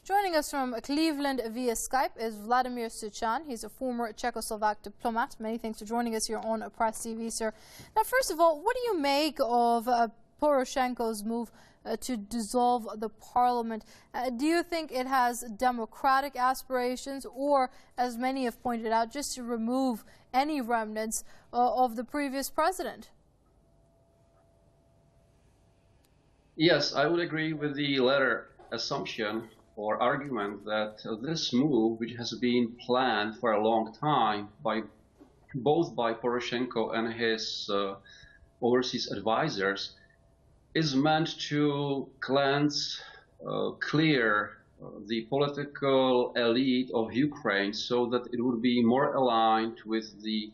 Joining us from Cleveland via Skype is Vladimir Suchan. He's a former Czechoslovak diplomat. Many thanks for joining us here on Press TV, sir. Now, first of all, what do you make of Poroshenko's move to dissolve the parliament? Do you think it has democratic aspirations, or, as many have pointed out, just to remove any remnants of the previous president? Yes, I would agree with the latter assumption or argument that this move, which has been planned for a long time both by Poroshenko and his overseas advisors, is meant to cleanse, clear the political elite of Ukraine so that it would be more aligned with the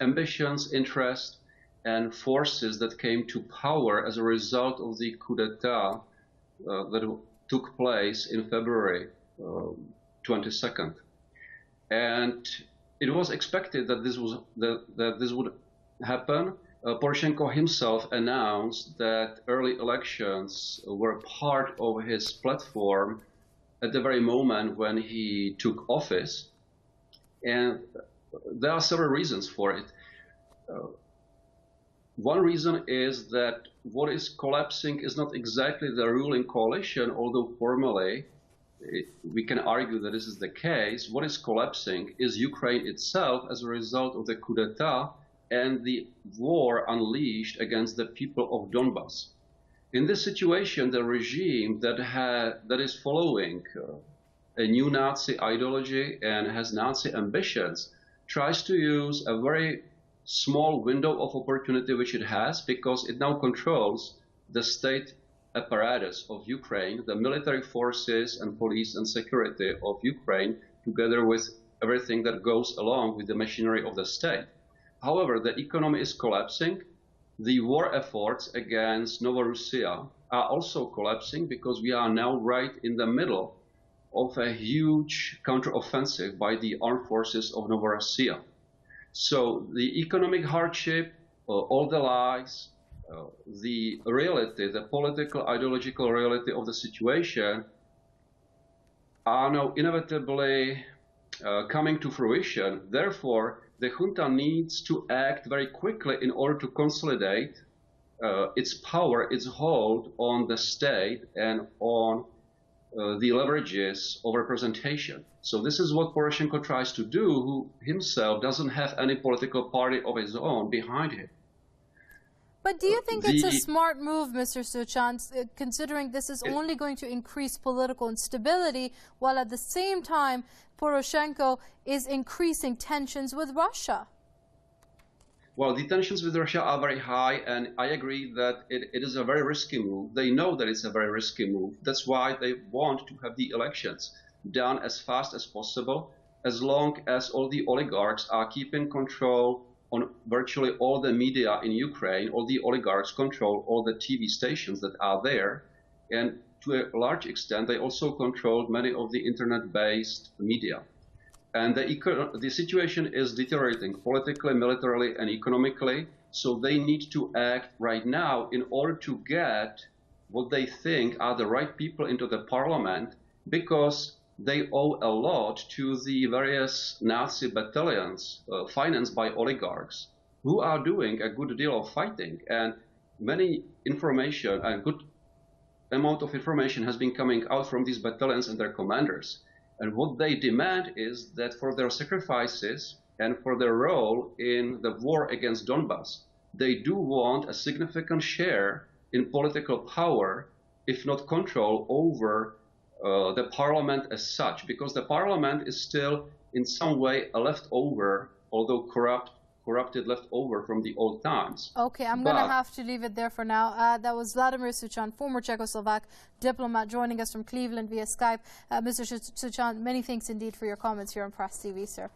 ambitions, interests, and forces that came to power as a result of the coup d'etat that took place in February 22nd. And it was expected that this would happen. Poroshenko himself announced that early elections were part of his platform at the very moment when he took office. And there are several reasons for it. One reason is that what is collapsing is not exactly the ruling coalition, although formally we can argue that this is the case. What is collapsing is Ukraine itself as a result of the coup d'etat and the war unleashed against the people of Donbass. In this situation, the regime that is following a new Nazi ideology and has Nazi ambitions tries to use a very small window of opportunity which it has, because it now controls the state apparatus of Ukraine, the military forces and police and security of Ukraine, together with everything that goes along with the machinery of the state. However, the economy is collapsing. The war efforts against Novorossiya are also collapsing because we are now right in the middle of a huge counteroffensive by the armed forces of Novorossiya. So the economic hardship, all the lies, the reality, the political, ideological reality of the situation are now inevitably coming to fruition. Therefore, the junta needs to act very quickly in order to consolidate its power, its hold on the state and on the leverages of representation. So this is what Poroshenko tries to do, who himself doesn't have any political party of his own behind him. But do you think it's a smart move, Mr. Suchan, considering this is only going to increase political instability, while at the same time Poroshenko is increasing tensions with Russia? Well, the tensions with Russia are very high, and I agree that it is a very risky move. They know that it's a very risky move. That's why they want to have the elections done as fast as possible, as long as all the oligarchs are keeping control on virtually all the media in Ukraine. All the oligarchs control all the TV stations that are there, and to a large extent they also control many of the internet-based media. And the situation is deteriorating politically, militarily, and economically, so they need to act right now in order to get what they think are the right people into the parliament, because they owe a lot to the various Nazi battalions financed by oligarchs who are doing a good deal of fighting. And many information, a good amount of information has been coming out from these battalions and their commanders. And what they demand is that for their sacrifices and for their role in the war against Donbass, they do want a significant share in political power, if not control, over the parliament as such, because the parliament is still in some way a leftover, although corrupted leftover from the old times. Okay, I'm going to have to leave it there for now. That was Vladimir Suchan, former Czechoslovak diplomat, joining us from Cleveland via Skype. Mr. Suchan, many thanks indeed for your comments here on Press TV, sir.